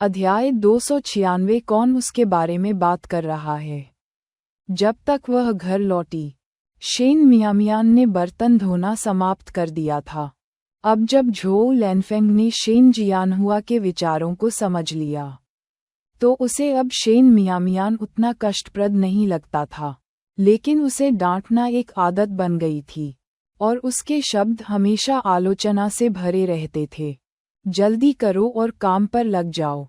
अध्याय 296 कौन उसके बारे में बात कर रहा है। जब तक वह घर लौटी, शेन मियामियान ने बर्तन धोना समाप्त कर दिया था। अब जब झोउ लैनफेंग ने शेन जियानहुआ के विचारों को समझ लिया, तो उसे अब शेन मियामियान उतना कष्टप्रद नहीं लगता था, लेकिन उसे डांटना एक आदत बन गई थी, और उसके शब्द हमेशा आलोचना से भरे रहते थे। जल्दी करो और काम पर लग जाओ,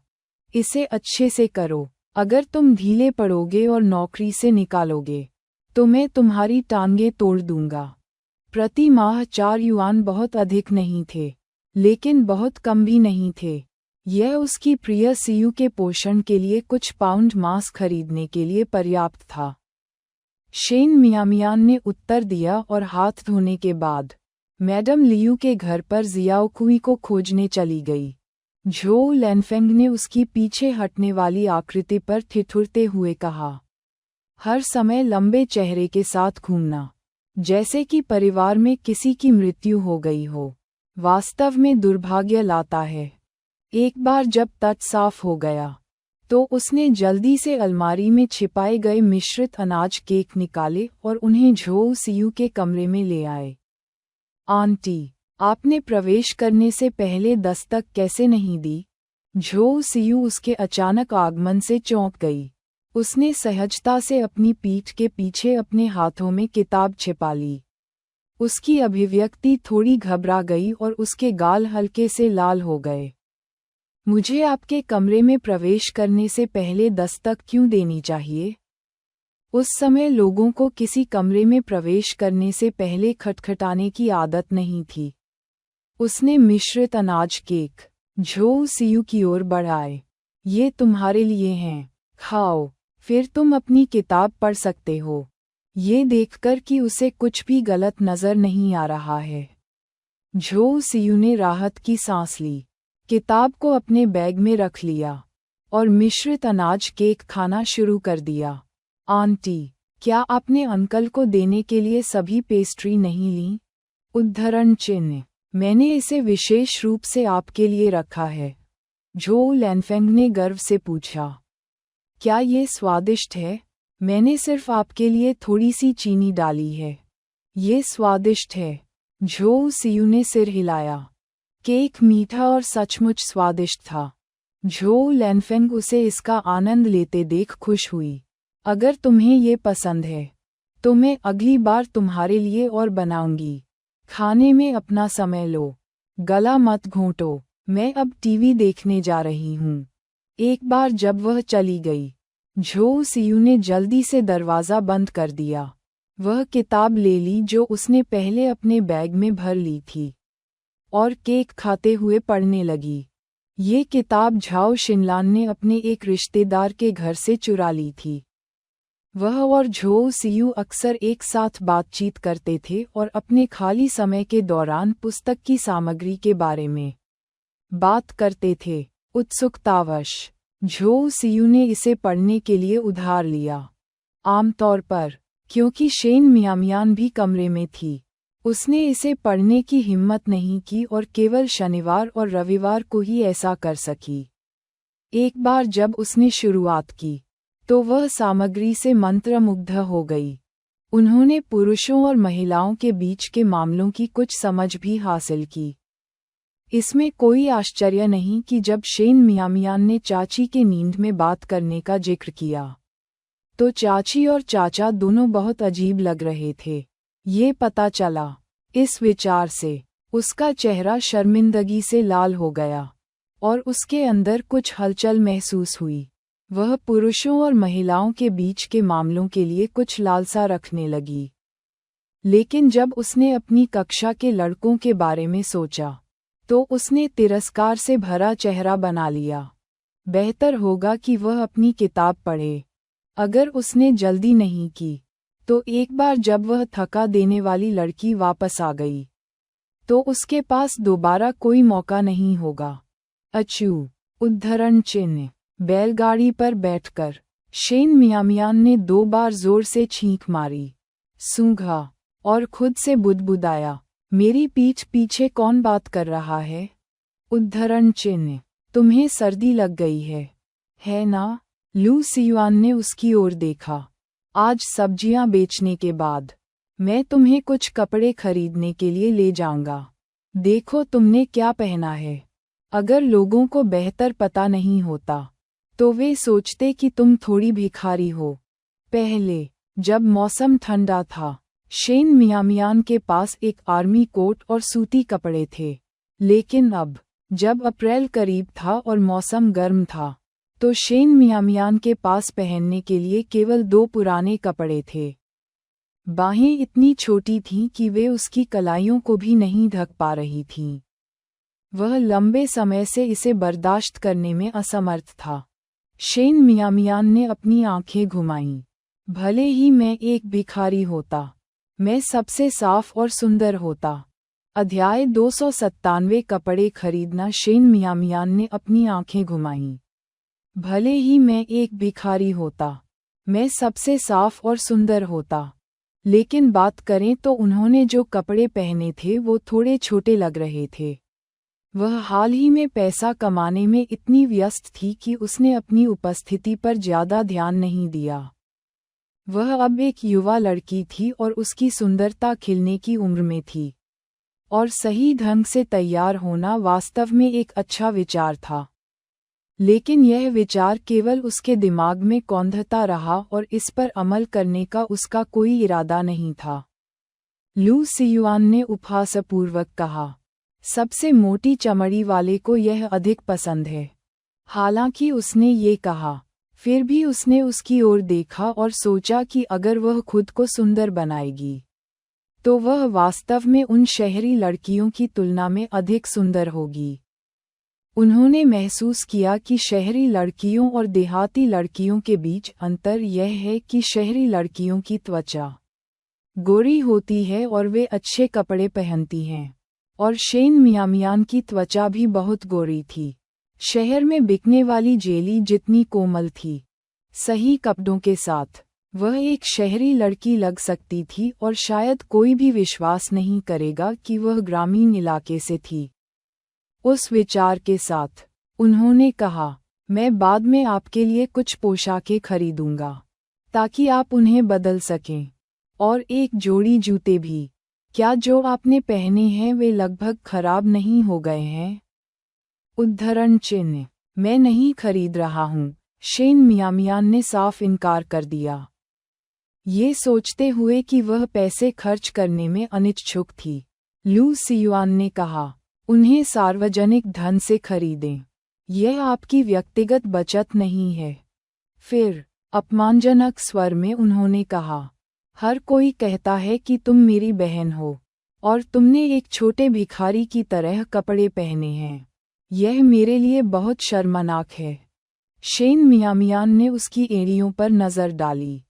इसे अच्छे से करो। अगर तुम ढीले पड़ोगे और नौकरी से निकालोगे, तो मैं तुम्हारी टांगें तोड़ दूंगा। प्रति माह 4 युआन बहुत अधिक नहीं थे, लेकिन बहुत कम भी नहीं थे। यह उसकी प्रिय सीयू के पोषण के लिए कुछ पाउंड मांस खरीदने के लिए पर्याप्त था। शेन मियामियान ने उत्तर दिया और हाथ धोने के बाद मैडम लियू के घर पर जियाओकुई को खोजने चली गई। झोउ लैनफेंग ने उसकी पीछे हटने वाली आकृति पर ठिठुरते हुए कहा, हर समय लंबे चेहरे के साथ घूमना, जैसे कि परिवार में किसी की मृत्यु हो गई हो, वास्तव में दुर्भाग्य लाता है। एक बार जब तट साफ हो गया, तो उसने जल्दी से अलमारी में छिपाए गए मिश्रित अनाज केक निकाले और उन्हें झोउ सीयू के कमरे में ले आए। आंटी, आपने प्रवेश करने से पहले दस्तक कैसे नहीं दी? झोउ सीयू उसके अचानक आगमन से चौंक गई। उसने सहजता से अपनी पीठ के पीछे अपने हाथों में किताब छिपा ली। उसकी अभिव्यक्ति थोड़ी घबरा गई और उसके गाल हल्के से लाल हो गए। मुझे आपके कमरे में प्रवेश करने से पहले दस्तक क्यों देनी चाहिए? उस समय लोगों को किसी कमरे में प्रवेश करने से पहले खटखटाने की आदत नहीं थी। उसने मिश्रित अनाज केक झोउ सीयू की ओर बढ़ाए। ये तुम्हारे लिए हैं, खाओ, फिर तुम अपनी किताब पढ़ सकते हो। ये देखकर कि उसे कुछ भी गलत नजर नहीं आ रहा है, झोउ सीयू ने राहत की सांस ली, किताब को अपने बैग में रख लिया और मिश्रित अनाज केक खाना शुरू कर दिया। आंटी, क्या आपने अंकल को देने के लिए सभी पेस्ट्री नहीं ली? उद्धरण चिन्ह, मैंने इसे विशेष रूप से आपके लिए रखा है, झोउ लैनफेंग ने गर्व से पूछा। क्या ये स्वादिष्ट है? मैंने सिर्फ आपके लिए थोड़ी सी चीनी डाली है। ये स्वादिष्ट है, झोउ सीयू ने सिर हिलाया। केक मीठा और सचमुच स्वादिष्ट था। झोउ लैनफेंग उसे इसका आनंद लेते देख खुश हुई। अगर तुम्हें ये पसंद है, तो मैं अगली बार तुम्हारे लिए और बनाऊंगी। खाने में अपना समय लो, गला मत घोंटो, मैं अब टीवी देखने जा रही हूँ। एक बार जब वह चली गई, झोउ सीयू ने जल्दी से दरवाज़ा बंद कर दिया। वह किताब ले ली जो उसने पहले अपने बैग में भर ली थी, और केक खाते हुए पढ़ने लगी। ये किताब झाओ शिनलान ने अपने एक रिश्तेदार के घर से चुरा ली थी। वह और झोउ सीयू अक्सर एक साथ बातचीत करते थे और अपने खाली समय के दौरान पुस्तक की सामग्री के बारे में बात करते थे। उत्सुकतावश झोउ सीयू ने इसे पढ़ने के लिए उधार लिया। आमतौर पर, क्योंकि शेन मियामियान भी कमरे में थी, उसने इसे पढ़ने की हिम्मत नहीं की और केवल शनिवार और रविवार को ही ऐसा कर सकी। एक बार जब उसने शुरुआत की, तो वह सामग्री से मंत्रमुग्ध हो गई। उन्होंने पुरुषों और महिलाओं के बीच के मामलों की कुछ समझ भी हासिल की। इसमें कोई आश्चर्य नहीं कि जब शेन मियामियान ने चाची के नींद में बात करने का जिक्र किया, तो चाची और चाचा दोनों बहुत अजीब लग रहे थे। ये पता चला। इस विचार से उसका चेहरा शर्मिंदगी से लाल हो गया और उसके अंदर कुछ हलचल महसूस हुई। वह पुरुषों और महिलाओं के बीच के मामलों के लिए कुछ लालसा रखने लगी। लेकिन जब उसने अपनी कक्षा के लड़कों के बारे में सोचा, तो उसने तिरस्कार से भरा चेहरा बना लिया। बेहतर होगा कि वह अपनी किताब पढ़े। अगर उसने जल्दी नहीं की, तो एक बार जब वह थका देने वाली लड़की वापस आ गई, तो उसके पास दोबारा कोई मौका नहीं होगा। अचू, उद्धरण चिन्ह, बैलगाड़ी पर बैठकर शेन मियामियान ने 2 बार जोर से छींक मारी, सूंघा और खुद से बुदबुदाया, मेरी पीठ पीछे कौन बात कर रहा है? उद्धरण चिन्ह, तुम्हें सर्दी लग गई है ना? लू सियुआन ने उसकी ओर देखा। आज सब्जियां बेचने के बाद मैं तुम्हें कुछ कपड़े खरीदने के लिए ले जाऊंगा। देखो तुमने क्या पहना है। अगर लोगों को बेहतर पता नहीं होता तो वे सोचते कि तुम थोड़ी भिखारी हो। पहले, जब मौसम ठंडा था, शेन मियामियान के पास एक आर्मी कोट और सूती कपड़े थे। लेकिन अब, जब अप्रैल करीब था और मौसम गर्म था, तो शेन मियामियान के पास पहनने के लिए केवल 2 पुराने कपड़े थे। बाहें इतनी छोटी थीं कि वे उसकी कलाइयों को भी नहीं ढक पा रही थीं। वह लंबे समय से इसे बर्दाश्त करने में असमर्थ था। शेन मियामियान ने अपनी आंखें घुमाईं। भले ही मैं एक भिखारी होता, मैं सबसे साफ और सुंदर होता। अध्याय 297 कपड़े खरीदना। शेन मियामियान ने अपनी आंखें घुमाईं। भले ही मैं एक भिखारी होता, मैं सबसे साफ और सुंदर होता। लेकिन बात करें तो उन्होंने जो कपड़े पहने थे वो थोड़े छोटे लग रहे थे। वह हाल ही में पैसा कमाने में इतनी व्यस्त थी कि उसने अपनी उपस्थिति पर ज्यादा ध्यान नहीं दिया। वह अब एक युवा लड़की थी और उसकी सुंदरता खिलने की उम्र में थी। और सही ढंग से तैयार होना वास्तव में एक अच्छा विचार था। लेकिन यह विचार केवल उसके दिमाग में कौंधता रहा और इस पर अमल करने का उसका कोई इरादा नहीं था। लू सियुआन ने उपहासपूर्वक कहा, सबसे मोटी चमड़ी वाले को यह अधिक पसंद है। हालांकि उसने ये कहा, फिर भी उसने उसकी ओर देखा और सोचा कि अगर वह खुद को सुंदर बनाएगी, तो वह वास्तव में उन शहरी लड़कियों की तुलना में अधिक सुंदर होगी। उन्होंने महसूस किया कि शहरी लड़कियों और देहाती लड़कियों के बीच अंतर यह है कि शहरी लड़कियों की त्वचा गोरी होती है और वे अच्छे कपड़े पहनती हैं, और शेन मियामियान की त्वचा भी बहुत गोरी थी। शहर में बिकने वाली जेली जितनी कोमल थी, सही कपड़ों के साथ वह एक शहरी लड़की लग सकती थी और शायद कोई भी विश्वास नहीं करेगा कि वह ग्रामीण इलाके से थी। उस विचार के साथ उन्होंने कहा, मैं बाद में आपके लिए कुछ पोशाकें खरीदूंगा ताकि आप उन्हें बदल सकें, और एक जोड़ी जूते भी। क्या जो आपने पहने हैं वे लगभग खराब नहीं हो गए हैं? उद्धरण चिन्ह। मैं नहीं खरीद रहा हूँ, शेन मियामियान ने साफ इनकार कर दिया, ये सोचते हुए कि वह पैसे खर्च करने में अनिच्छुक थी। लू सियुआन ने कहा, उन्हें सार्वजनिक धन से खरीदें, यह आपकी व्यक्तिगत बचत नहीं है। फिर अपमानजनक स्वर में उन्होंने कहा, हर कोई कहता है कि तुम मेरी बहन हो और तुमने एक छोटे भिखारी की तरह कपड़े पहने हैं। यह मेरे लिए बहुत शर्मनाक है। शेन मियामियान ने उसकी एड़ियों पर नजर डाली।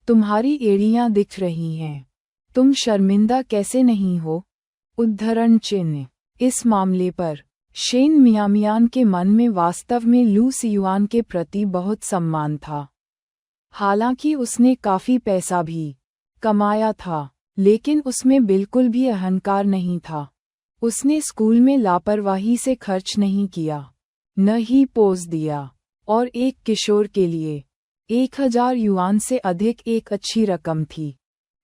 तुम्हारी एड़ियां दिख रही हैं, तुम शर्मिंदा कैसे नहीं हो? उद्धरण चिन्ह। इस मामले पर शेन मियामियान के मन में वास्तव में लू सियुआन के प्रति बहुत सम्मान था। हालांकि उसने काफी पैसा भी कमाया था, लेकिन उसमें बिल्कुल भी अहंकार नहीं था। उसने स्कूल में लापरवाही से खर्च नहीं किया, न ही पोज दिया, और एक किशोर के लिए 1000 युआन से अधिक एक अच्छी रकम थी।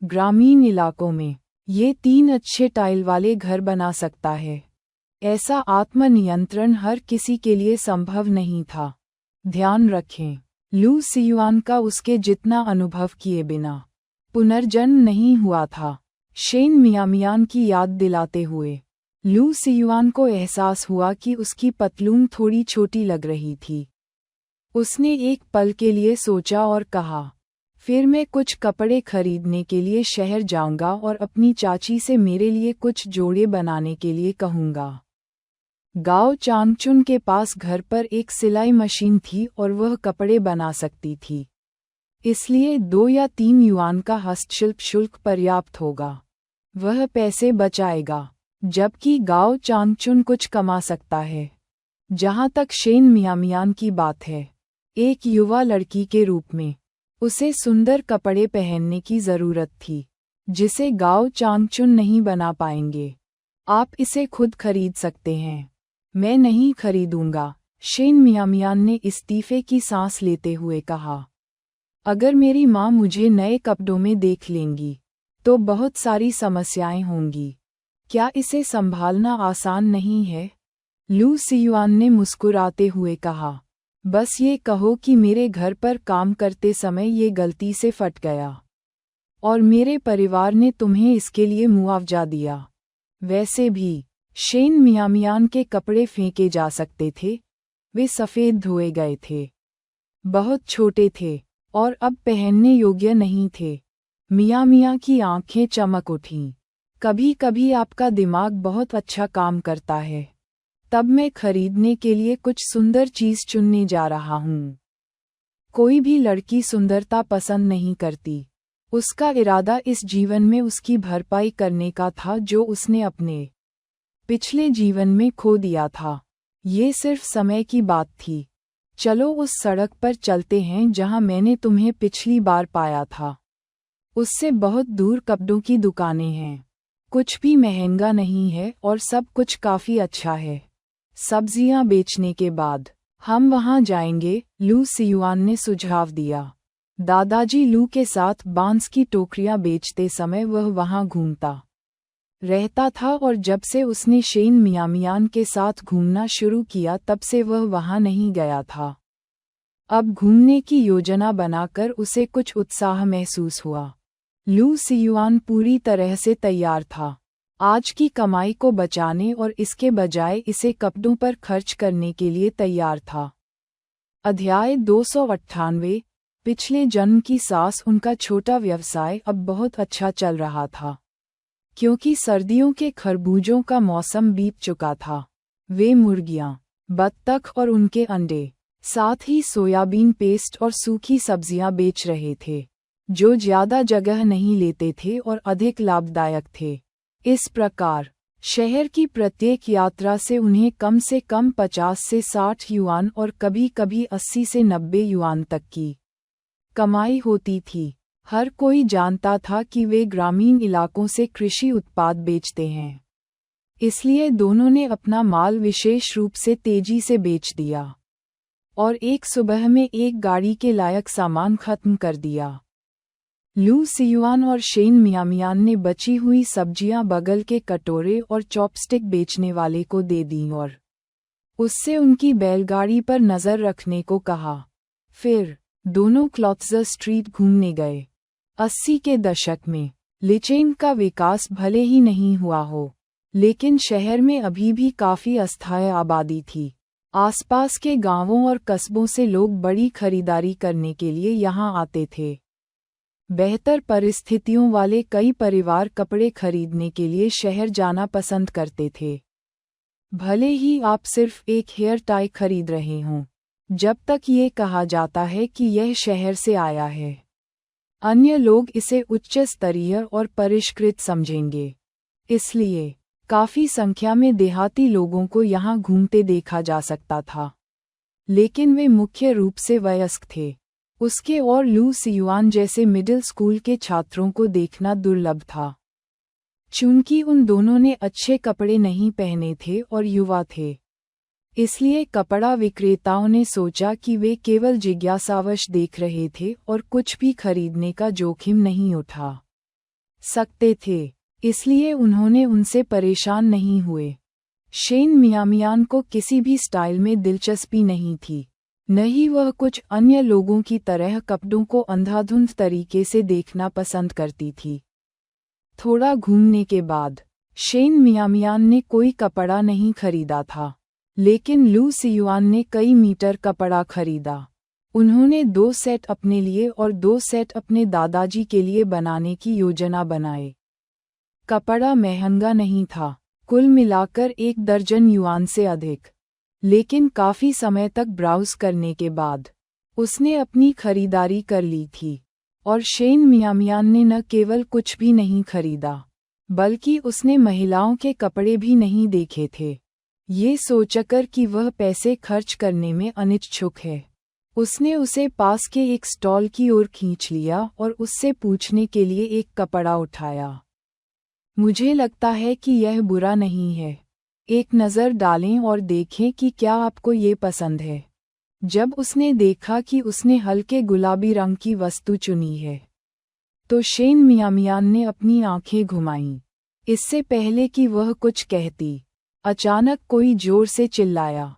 ग्रामीण इलाकों में ये 3 अच्छे टाइल वाले घर बना सकता है। ऐसा आत्मनियंत्रण हर किसी के लिए संभव नहीं था। ध्यान रखें, लू सियुआन का उसके जितना अनुभव किए बिना पुनर्जन्म नहीं हुआ था। शेन मियामियान की याद दिलाते हुए लू सियुआन को एहसास हुआ कि उसकी पतलून थोड़ी छोटी लग रही थी। उसने एक पल के लिए सोचा और कहा, फिर मैं कुछ कपड़े खरीदने के लिए शहर जाऊंगा और अपनी चाची से मेरे लिए कुछ जोड़े बनाने के लिए कहूंगा। गाओ चांगचुन के पास घर पर एक सिलाई मशीन थी और वह कपड़े बना सकती थी, इसलिए 2 या 3 युआन का हस्तशिल्प शुल्क पर्याप्त होगा। वह पैसे बचाएगा, जबकि गाओ चांगचुन कुछ कमा सकता है। जहां तक शेन मियामियान की बात है, एक युवा लड़की के रूप में उसे सुंदर कपड़े पहनने की जरूरत थी, जिसे गाओ चांगचुन नहीं बना पाएंगे। आप इसे खुद खरीद सकते हैं। मैं नहीं खरीदूंगा, शेन मियामियान ने इस्तीफे की सांस लेते हुए कहा। अगर मेरी माँ मुझे नए कपड़ों में देख लेंगी तो बहुत सारी समस्याएं होंगी। क्या इसे संभालना आसान नहीं है? लू सियुआन ने मुस्कुराते हुए कहा। बस ये कहो कि मेरे घर पर काम करते समय ये गलती से फट गया और मेरे परिवार ने तुम्हें इसके लिए मुआवजा दिया। वैसे भी शेन मियामियान के कपड़े फेंके जा सकते थे। वे सफ़ेद धोए गए थे, बहुत छोटे थे और अब पहनने योग्य नहीं थे। मियामिया की आंखें चमक उठीं। कभी कभी आपका दिमाग बहुत अच्छा काम करता है। तब मैं खरीदने के लिए कुछ सुंदर चीज़ चुनने जा रहा हूँ। कोई भी लड़की सुंदरता पसंद नहीं करती। उसका इरादा इस जीवन में उसकी भरपाई करने का था जो उसने अपने पिछले जीवन में खो दिया था। ये सिर्फ समय की बात थी। चलो उस सड़क पर चलते हैं जहां मैंने तुम्हें पिछली बार पाया था। उससे बहुत दूर कपड़ों की दुकानें हैं। कुछ भी महंगा नहीं है और सब कुछ काफी अच्छा है। सब्जियां बेचने के बाद हम वहां जाएंगे, लू सियुआन ने सुझाव दिया। दादाजी लू के साथ बांस की टोकरियां बेचते समय वह वहां घूमता रहता था और जब से उसने शेन मियामियान के साथ घूमना शुरू किया तब से वह वहां नहीं गया था। अब घूमने की योजना बनाकर उसे कुछ उत्साह महसूस हुआ। लू सियुआन पूरी तरह से तैयार था। आज की कमाई को बचाने और इसके बजाय इसे कपड़ों पर खर्च करने के लिए तैयार था। अध्याय 298। पिछले जन्म की सास। उनका छोटा व्यवसाय अब बहुत अच्छा चल रहा था, क्योंकि सर्दियों के खरबूजों का मौसम बीत चुका था। वे मुर्गियां, बत्तख और उनके अंडे, साथ ही सोयाबीन पेस्ट और सूखी सब्जियां बेच रहे थे, जो ज्यादा जगह नहीं लेते थे और अधिक लाभदायक थे। इस प्रकार शहर की प्रत्येक यात्रा से उन्हें कम से कम 50 से 60 युआन और कभी-कभी 80 से 90 युआन तक की कमाई होती थी। हर कोई जानता था कि वे ग्रामीण इलाकों से कृषि उत्पाद बेचते हैं, इसलिए दोनों ने अपना माल विशेष रूप से तेजी से बेच दिया और एक सुबह में एक गाड़ी के लायक सामान खत्म कर दिया। लू सियुआन और शेन मियामियान ने बची हुई सब्जियां बगल के कटोरे और चॉपस्टिक बेचने वाले को दे दीं और उससे उनकी बैलगाड़ी पर नज़र रखने को कहा। फिर दोनों क्लॉथ्ज़र स्ट्रीट घूमने गए। 80 के दशक में लिचेन का विकास भले ही नहीं हुआ हो, लेकिन शहर में अभी भी काफ़ी अस्थायी आबादी थी। आसपास के गांवों और कस्बों से लोग बड़ी खरीदारी करने के लिए यहां आते थे। बेहतर परिस्थितियों वाले कई परिवार कपड़े खरीदने के लिए शहर जाना पसंद करते थे, भले ही आप सिर्फ एक हेयर टाई खरीद रहे हों, जब तक ये कहा जाता है कि यह शहर से आया है। अन्य लोग इसे उच्च स्तरीय और परिष्कृत समझेंगे। इसलिए काफ़ी संख्या में देहाती लोगों को यहाँ घूमते देखा जा सकता था, लेकिन वे मुख्य रूप से वयस्क थे। उसके और लू सियुआन जैसे मिडिल स्कूल के छात्रों को देखना दुर्लभ था, चूंकि उन दोनों ने अच्छे कपड़े नहीं पहने थे और युवा थे। इसलिए कपड़ा विक्रेताओं ने सोचा कि वे केवल जिज्ञासावश देख रहे थे और कुछ भी खरीदने का जोखिम नहीं उठा सकते थे, इसलिए उन्होंने उनसे परेशान नहीं हुए। शेन मियामियान को किसी भी स्टाइल में दिलचस्पी नहीं थी, न ही वह कुछ अन्य लोगों की तरह कपड़ों को अंधाधुंध तरीके से देखना पसंद करती थी। थोड़ा घूमने के बाद शेन मियामियान ने कोई कपड़ा नहीं खरीदा था, लेकिन लू सियुआन ने कई मीटर कपड़ा खरीदा। उन्होंने 2 सेट अपने लिए और 2 सेट अपने दादाजी के लिए बनाने की योजना बनाई। कपड़ा महंगा नहीं था, कुल मिलाकर 1 दर्जन युआन से अधिक, लेकिन काफ़ी समय तक ब्राउज़ करने के बाद उसने अपनी खरीदारी कर ली थी। और शेन मियामियान ने न केवल कुछ भी नहीं खरीदा, बल्कि उसने महिलाओं के कपड़े भी नहीं देखे थे। ये सोचकर कि वह पैसे खर्च करने में अनिच्छुक है, उसने उसे पास के एक स्टॉल की ओर खींच लिया और उससे पूछने के लिए एक कपड़ा उठाया। मुझे लगता है कि यह बुरा नहीं है, एक नज़र डालें और देखें कि क्या आपको ये पसंद है। जब उसने देखा कि उसने हल्के गुलाबी रंग की वस्तु चुनी है, तो शेन मियामियान ने अपनी आंखें घुमाईं। इससे पहले कि वह कुछ कहती, अचानक कोई जोर से चिल्लाया,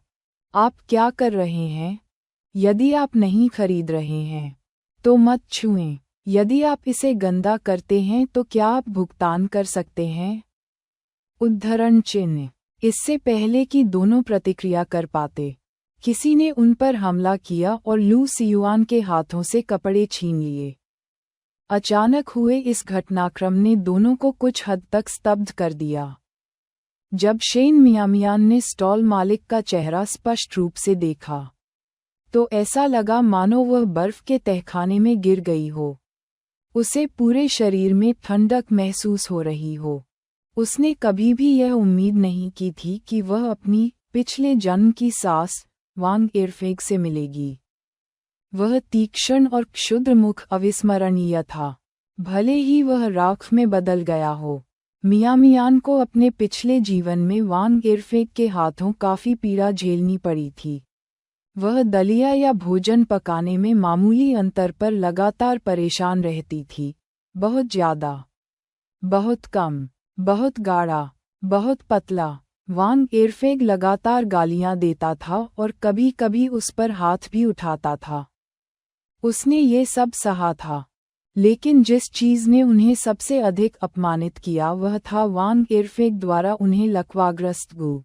आप क्या कर रहे हैं? यदि आप नहीं खरीद रहे हैं, तो मत छुएं। यदि आप इसे गंदा करते हैं तो क्या आप भुगतान कर सकते हैं? उद्धरण चिन्ह। इससे पहले कि दोनों प्रतिक्रिया कर पाते, किसी ने उन पर हमला किया और लू सियुआन के हाथों से कपड़े छीन लिए। अचानक हुए इस घटनाक्रम ने दोनों को कुछ हद तक स्तब्ध कर दिया। जब शेन मियामियान ने स्टॉल मालिक का चेहरा स्पष्ट रूप से देखा, तो ऐसा लगा मानो वह बर्फ के तहखाने में गिर गई हो। उसे पूरे शरीर में ठंडक महसूस हो रही हो। उसने कभी भी यह उम्मीद नहीं की थी कि वह अपनी पिछले जन्म की सास वांग इरफेग से मिलेगी। वह तीक्ष्ण और क्षुद्र मुख अविस्मरणीय था, भले ही वह राख में बदल गया हो। मियामियान को अपने पिछले जीवन में वांग इरफेग के हाथों काफ़ी पीड़ा झेलनी पड़ी थी। वह दलिया या भोजन पकाने में मामूली अंतर पर लगातार परेशान रहती थी। बहुत ज़्यादा, बहुत कम, बहुत गाढ़ा, बहुत पतला। वांग इरफेग लगातार गालियां देता था और कभी कभी उस पर हाथ भी उठाता था। उसने ये सब सहा था, लेकिन जिस चीज़ ने उन्हें सबसे अधिक अपमानित किया वह था वांग इरफेग द्वारा उन्हें लकवाग्रस्त गु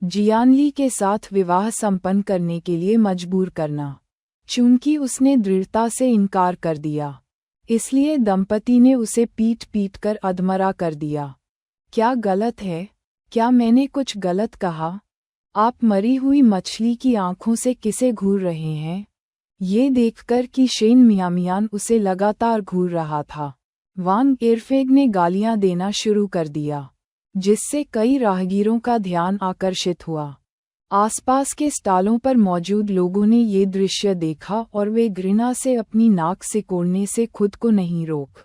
जियानली के साथ विवाह संपन्न करने के लिए मजबूर करना। चूंकि उसने दृढ़ता से इनकार कर दिया, इसलिए दंपति ने उसे पीट पीट कर अधमरा कर दिया। क्या गलत है? क्या मैंने कुछ गलत कहा? आप मरी हुई मछली की आंखों से किसे घूर रहे हैं? ये देखकर कि शेन मियामियान उसे लगातार घूर रहा था, वांग इरफेग ने गालियां देना शुरू कर दिया, जिससे कई राहगीरों का ध्यान आकर्षित हुआ। आसपास के स्टॉलों पर मौजूद लोगों ने ये दृश्य देखा और वे घृणा से अपनी नाक सिकोड़ने से खुद को नहीं रोक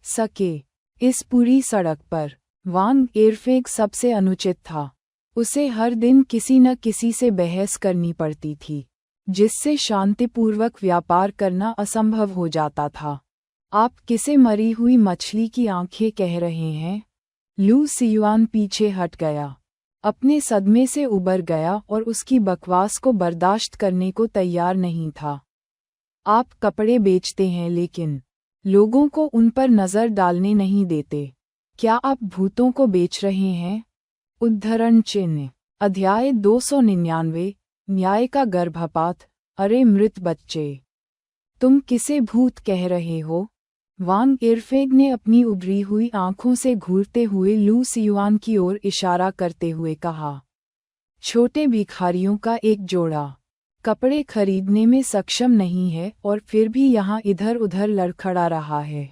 सके। इस पूरी सड़क पर वांग इरफेग सबसे अनुचित था। उसे हर दिन किसी न किसी से बहस करनी पड़ती थी, जिससे शांतिपूर्वक व्यापार करना असंभव हो जाता था। आप किसे मरी हुई मछली की आंखें कह रहे हैं? लू सियुआन पीछे हट गया, अपने सदमे से उबर गया और उसकी बकवास को बर्दाश्त करने को तैयार नहीं था। आप कपड़े बेचते हैं लेकिन लोगों को उन पर नज़र डालने नहीं देते। क्या आप भूतों को बेच रहे हैं? उद्धरण चिन्ह। अध्याय 299। न्याय का गर्भपात। अरे मृत बच्चे, तुम किसे भूत कह रहे हो? वांग इरफेग ने अपनी उभरी हुई आंखों से घूरते हुए लू सियुआन की ओर इशारा करते हुए कहा। छोटे भिखारियों का एक जोड़ा कपड़े खरीदने में सक्षम नहीं है और फिर भी यहाँ इधर उधर लड़खड़ा रहा है,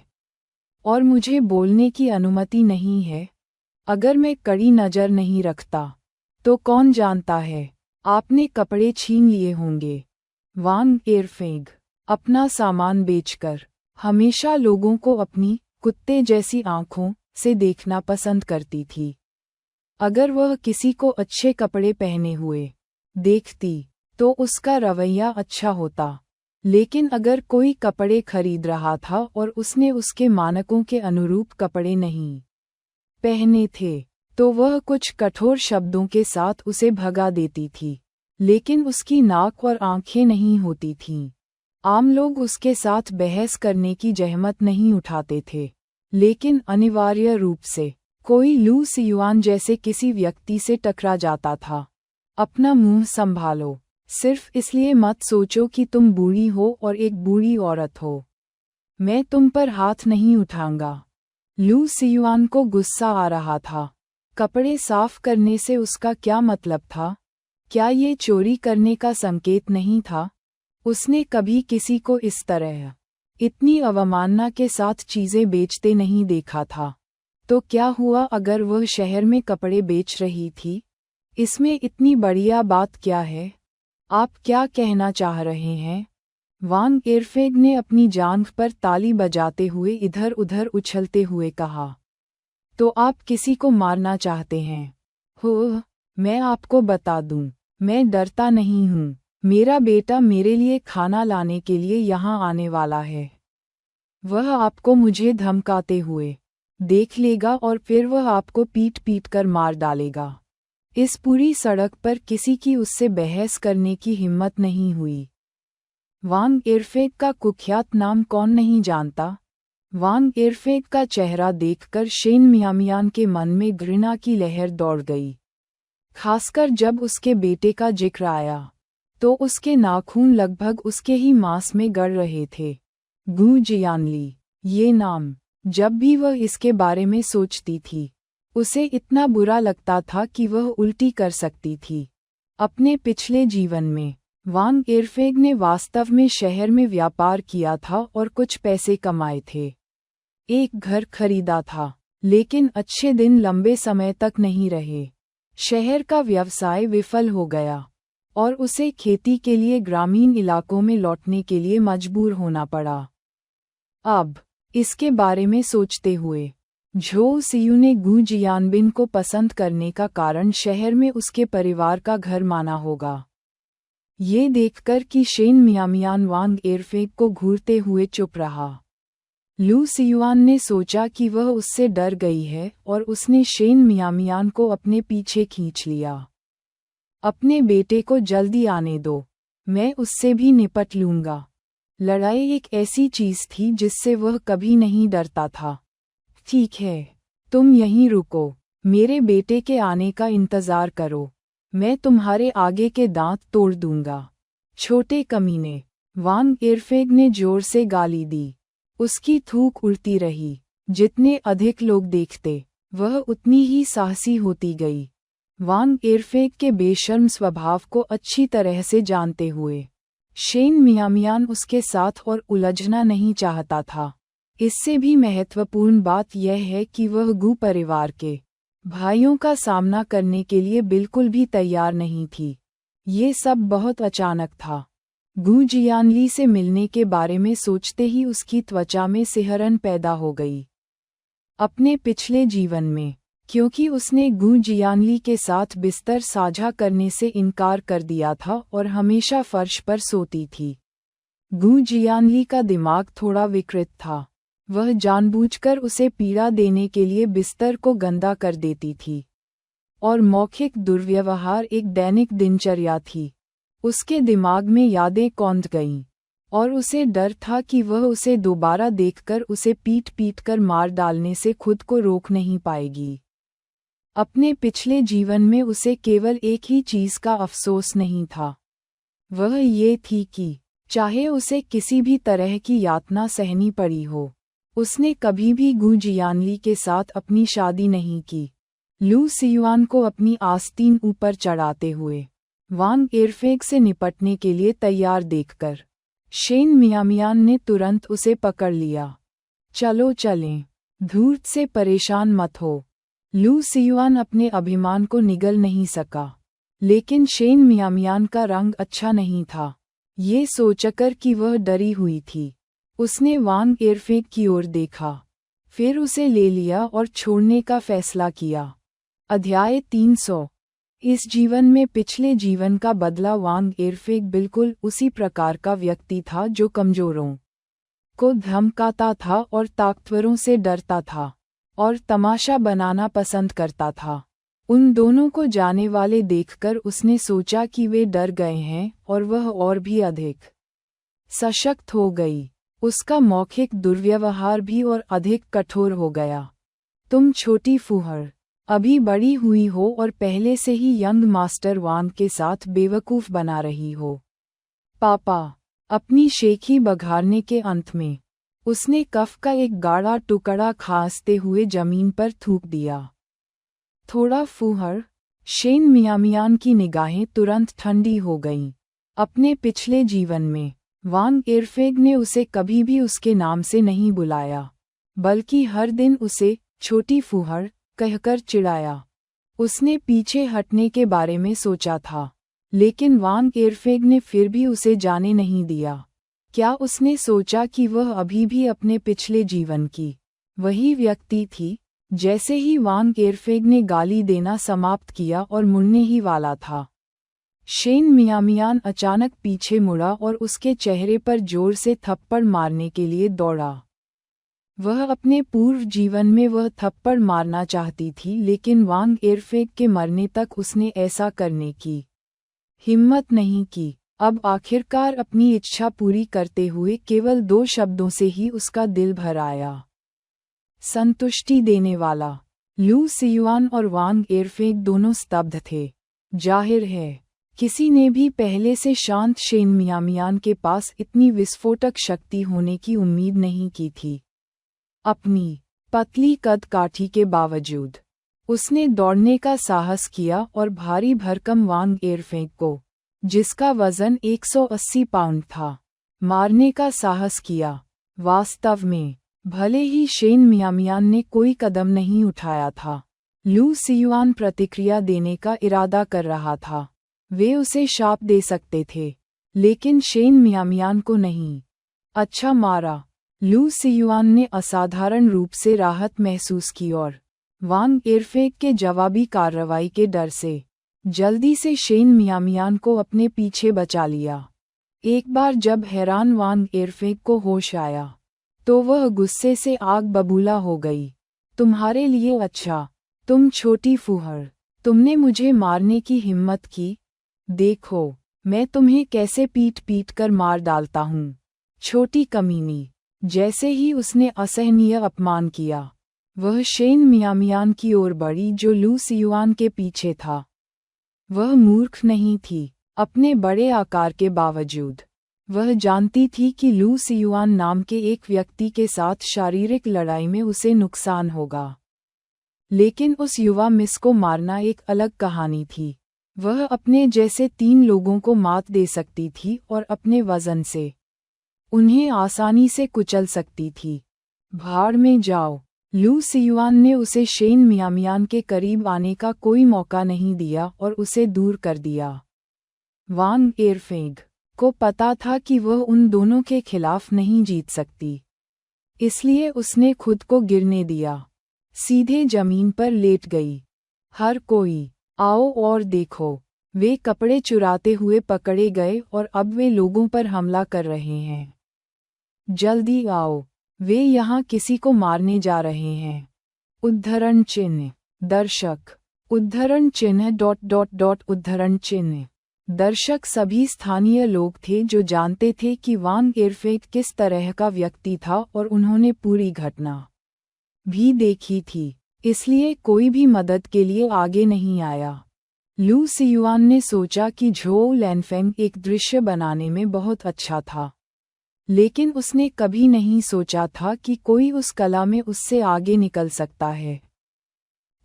और मुझे बोलने की अनुमति नहीं है। अगर मैं कड़ी नज़र नहीं रखता, तो कौन जानता है, आपने कपड़े छीन लिए होंगे। वांग इरफेग अपना सामान बेचकर हमेशा लोगों को अपनी कुत्ते जैसी आंखों से देखना पसंद करती थी। अगर वह किसी को अच्छे कपड़े पहने हुए देखती तो उसका रवैया अच्छा होता, लेकिन अगर कोई कपड़े खरीद रहा था और उसने उसके मानकों के अनुरूप कपड़े नहीं पहने थे, तो वह कुछ कठोर शब्दों के साथ उसे भगा देती थी, लेकिन उसकी नाक और आंखें नहीं होती थीं। आम लोग उसके साथ बहस करने की जहमत नहीं उठाते थे, लेकिन अनिवार्य रूप से कोई लू सियुआन जैसे किसी व्यक्ति से टकरा जाता था। अपना मुंह संभालो, सिर्फ इसलिए मत सोचो कि तुम बूढ़ी हो और एक बूढ़ी औरत हो। मैं तुम पर हाथ नहीं उठाऊंगा। लू सियुआन को गुस्सा आ रहा था। कपड़े साफ करने से उसका क्या मतलब था? क्या ये चोरी करने का संकेत नहीं था? उसने कभी किसी को इस तरह इतनी अवमानना के साथ चीजें बेचते नहीं देखा था। तो क्या हुआ अगर वह शहर में कपड़े बेच रही थी? इसमें इतनी बढ़िया बात क्या है? आप क्या कहना चाह रहे हैं? वांग इरफेग ने अपनी जांघ पर ताली बजाते हुए इधर उधर उछलते हुए कहा। तो आप किसी को मारना चाहते हैं? हो, मैं आपको बता दूं, मैं डरता नहीं हूँ। मेरा बेटा मेरे लिए खाना लाने के लिए यहाँ आने वाला है। वह आपको मुझे धमकाते हुए देख लेगा और फिर वह आपको पीट पीट कर मार डालेगा। इस पूरी सड़क पर किसी की उससे बहस करने की हिम्मत नहीं हुई। वांग इरफेक का कुख्यात नाम कौन नहीं जानता। वांग इरफेक का चेहरा देखकर शेन मियामियान के मन में घृणा की लहर दौड़ गई। खासकर जब उसके बेटे का जिक्र आया तो उसके नाखून लगभग उसके ही मांस में गड़ रहे थे। गू जियानली, ये नाम, जब भी वह इसके बारे में सोचती थी उसे इतना बुरा लगता था कि वह उल्टी कर सकती थी। अपने पिछले जीवन में वांग इरफेक ने वास्तव में शहर में व्यापार किया था और कुछ पैसे कमाए थे। एक घर खरीदा था, लेकिन अच्छे दिन लंबे समय तक नहीं रहे। शहर का व्यवसाय विफल हो गया और उसे खेती के लिए ग्रामीण इलाकों में लौटने के लिए मजबूर होना पड़ा। अब इसके बारे में सोचते हुए झो सियू ने गू जियानबिन को पसंद करने का कारण शहर में उसके परिवार का घर माना होगा। ये देखकर कि शेन मियामियान वांग इरफेक को घूरते हुए चुप रहा। लू सियुआन ने सोचा कि वह उससे डर गई है और उसने शेन मियामियान को अपने पीछे खींच लिया। अपने बेटे को जल्दी आने दो, मैं उससे भी निपट लूंगा। लड़ाई एक ऐसी चीज थी जिससे वह कभी नहीं डरता था। ठीक है, तुम यहीं रुको, मेरे बेटे के आने का इंतजार करो, मैं तुम्हारे आगे के दांत तोड़ दूंगा। छोटे कमीने, वांग इरफेक ने जोर से गाली दी। उसकी थूक उड़ती रही। जितने अधिक लोग देखते वह उतनी ही साहसी होती गई। वांग इरफेक के बेशर्म स्वभाव को अच्छी तरह से जानते हुए शेन मियामियान उसके साथ और उलझना नहीं चाहता था। इससे भी महत्वपूर्ण बात यह है कि वह गू परिवार के भाइयों का सामना करने के लिए बिल्कुल भी तैयार नहीं थी। ये सब बहुत अचानक था। गू जियानली से मिलने के बारे में सोचते ही उसकी त्वचा में सिहरन पैदा हो गई। अपने पिछले जीवन में, क्योंकि उसने गू जियानली के साथ बिस्तर साझा करने से इनकार कर दिया था और हमेशा फर्श पर सोती थी, गू जियानली का दिमाग थोड़ा विकृत था। वह जानबूझकर उसे पीड़ा देने के लिए बिस्तर को गंदा कर देती थी और मौखिक दुर्व्यवहार एक दैनिक दिनचर्या थी। उसके दिमाग में यादें कौंध गईं और उसे डर था कि वह उसे दोबारा देखकर उसे पीट पीट कर मार डालने से खुद को रोक नहीं पाएगी। अपने पिछले जीवन में उसे केवल एक ही चीज का अफसोस नहीं था, वह ये थी कि चाहे उसे किसी भी तरह की यातना सहनी पड़ी हो, उसने कभी भी गू जियानली के साथ अपनी शादी नहीं की। लू सियुआन को अपनी आस्तीन ऊपर चढ़ाते हुए वांग इरफेक से निपटने के लिए तैयार देखकर शेन मियामियान ने तुरंत उसे पकड़ लिया। चलो चलें, धूर्त से परेशान मत हो। लू सियुआन अपने अभिमान को निगल नहीं सका, लेकिन शेन मियामियान का रंग अच्छा नहीं था। ये सोचकर कि वह डरी हुई थी, उसने वांग इरफेक की ओर देखा, फिर उसे ले लिया और छोड़ने का फैसला किया। अध्याय 300। इस जीवन में पिछले जीवन का बदला। वांग इरफेक बिल्कुल उसी प्रकार का व्यक्ति था जो कमजोरों को धमकाता था और ताकतवरों से डरता था और तमाशा बनाना पसंद करता था। उन दोनों को जाने वाले देखकर उसने सोचा कि वे डर गए हैं और वह और भी अधिक सशक्त हो गई। उसका मौखिक दुर्व्यवहार भी और अधिक कठोर हो गया। तुम छोटी फूहड़, अभी बड़ी हुई हो और पहले से ही यंग मास्टर वांग के साथ बेवकूफ बना रही हो। पापा, अपनी शेखी बघारने के अंत में उसने कफ का एक गाढ़ा टुकड़ा खांसते हुए जमीन पर थूक दिया। थोड़ा फूहड़, शेन मियामियान की निगाहें तुरंत ठंडी हो गईं। अपने पिछले जीवन में वांग इरफेक ने उसे कभी भी उसके नाम से नहीं बुलाया, बल्कि हर दिन उसे छोटी फूहड़ कहकर चिढ़ाया। उसने पीछे हटने के बारे में सोचा था, लेकिन वांग इरफेक ने फिर भी उसे जाने नहीं दिया। क्या उसने सोचा कि वह अभी भी अपने पिछले जीवन की वही व्यक्ति थी? जैसे ही वांग एरफेग ने गाली देना समाप्त किया और मुड़ने ही वाला था, शेन मियामियान अचानक पीछे मुड़ा और उसके चेहरे पर जोर से थप्पड़ मारने के लिए दौड़ा। वह अपने पूर्व जीवन में वह थप्पड़ मारना चाहती थी, लेकिन वांग एरफेग के मरने तक उसने ऐसा करने की हिम्मत नहीं की। अब आखिरकार अपनी इच्छा पूरी करते हुए केवल 2 शब्दों से ही उसका दिल भर आया, संतुष्टि देने वाला। लू सियुआन और वांग एरफेग दोनों स्तब्ध थे। जाहिर है, किसी ने भी पहले से शांत शेन मियामियान के पास इतनी विस्फोटक शक्ति होने की उम्मीद नहीं की थी। अपनी पतली कद काठी के बावजूद उसने दौड़ने का साहस किया और भारी भरकम वांग एरफेग को, जिसका वजन 180 पाउंड था, मारने का साहस किया। वास्तव में भले ही शेन मियामियान ने कोई कदम नहीं उठाया था, लू सियुआन प्रतिक्रिया देने का इरादा कर रहा था। वे उसे शाप दे सकते थे, लेकिन शेन मियामियान को नहीं। अच्छा मारा। लू सियुआन ने असाधारण रूप से राहत महसूस की और वांग एरफेग के जवाबी कार्रवाई के डर से जल्दी से शेन मियामियान को अपने पीछे बचा लिया। एक बार जब हैरान वांग एरफेग को होश आया, तो वह गुस्से से आग बबूला हो गई। तुम्हारे लिए अच्छा, तुम छोटी फूहड़, तुमने मुझे मारने की हिम्मत की? देखो, मैं तुम्हें कैसे पीट पीट कर मार डालता हूँ, छोटी कमीनी। जैसे ही उसने असहनीय अपमान किया, वह शेन मियामियान की ओर बढ़ी जो लू सियुआन के पीछे था। वह मूर्ख नहीं थी। अपने बड़े आकार के बावजूद वह जानती थी कि लू सियुआन नाम के एक व्यक्ति के साथ शारीरिक लड़ाई में उसे नुकसान होगा, लेकिन उस युवा मिस को मारना एक अलग कहानी थी। वह अपने जैसे 3 लोगों को मात दे सकती थी और अपने वजन से उन्हें आसानी से कुचल सकती थी। भाड़ में जाओ। लू सियुआन ने उसे शेन मियामियान के करीब आने का कोई मौका नहीं दिया और उसे दूर कर दिया। वांग एरफेग को पता था कि वह उन दोनों के खिलाफ नहीं जीत सकती, इसलिए उसने खुद को गिरने दिया। सीधे जमीन पर लेट गई। हर कोई आओ और देखो। वे कपड़े चुराते हुए पकड़े गए और अब वे लोगों पर हमला कर रहे हैं। जल्दी आओ, वे यहाँ किसी को मारने जा रहे हैं। उद्धरण चिन्ह। दर्शक। उद्धरण चिन्ह ... उद्धरण चिन्ह। दर्शक सभी स्थानीय लोग थे जो जानते थे कि वांग एरफेग किस तरह का व्यक्ति था और उन्होंने पूरी घटना भी देखी थी, इसलिए कोई भी मदद के लिए आगे नहीं आया। लू सियुआन ने सोचा कि झोउ लैनफेंग एक दृश्य बनाने में बहुत अच्छा था, लेकिन उसने कभी नहीं सोचा था कि कोई उस कला में उससे आगे निकल सकता है।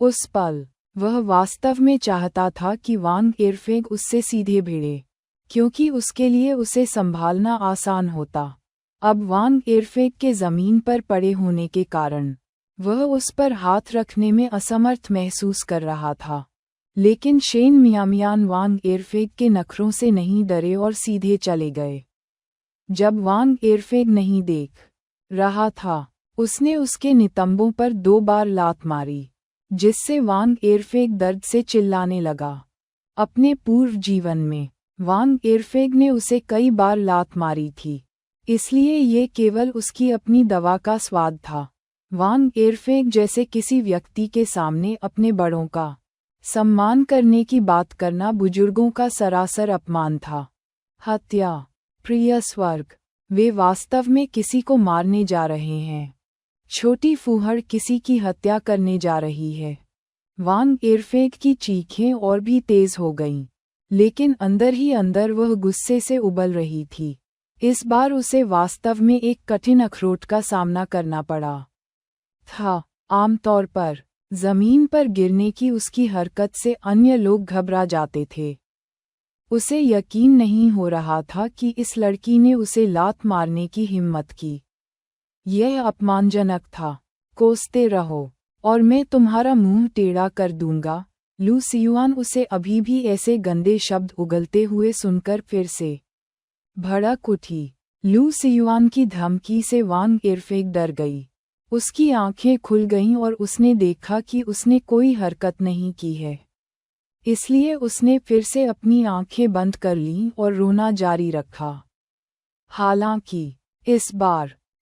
उस पल वह वास्तव में चाहता था कि वांग एरफेग उससे सीधे भिड़े, क्योंकि उसके लिए उसे संभालना आसान होता। अब वांग एरफेग के जमीन पर पड़े होने के कारण वह उस पर हाथ रखने में असमर्थ महसूस कर रहा था, लेकिन शेन मियामियान वांग एरफेग के नखरों से नहीं डरे और सीधे चले गए। जब वांग एरफेग नहीं देख रहा था, उसने उसके नितंबों पर 2 बार लात मारी, जिससे वांग एरफेग दर्द से चिल्लाने लगा। अपने पूर्व जीवन में वांग एरफेग ने उसे कई बार लात मारी थी, इसलिए ये केवल उसकी अपनी दवा का स्वाद था। वांग एरफेग जैसे किसी व्यक्ति के सामने अपने बड़ों का सम्मान करने की बात करना बुजुर्गों का सरासर अपमान था। हत्या। प्रिय स्वर्ग, वे वास्तव में किसी को मारने जा रहे हैं। छोटी फूहड़ किसी की हत्या करने जा रही है। वांग एरफेग की चीखें और भी तेज हो गईं, लेकिन अंदर ही अंदर वह गुस्से से उबल रही थी। इस बार उसे वास्तव में एक कठिन अखरोट का सामना करना पड़ा था। आमतौर पर जमीन पर गिरने की उसकी हरकत से अन्य लोग घबरा जाते थे। उसे यकीन नहीं हो रहा था कि इस लड़की ने उसे लात मारने की हिम्मत की। यह अपमानजनक था। कोसते रहो और मैं तुम्हारा मुंह टेढ़ा कर दूंगा। लू सियुआन उसे अभी भी ऐसे गंदे शब्द उगलते हुए सुनकर फिर से भड़क उठी। लू सियुआन की धमकी से वांग एरफेग डर गई। उसकी आंखें खुल गईं और उसने देखा कि उसने कोई हरकत नहीं की है। इसलिए उसने फिर से अपनी आंखें बंद कर लीं और रोना जारी रखा। हालांकि इस बार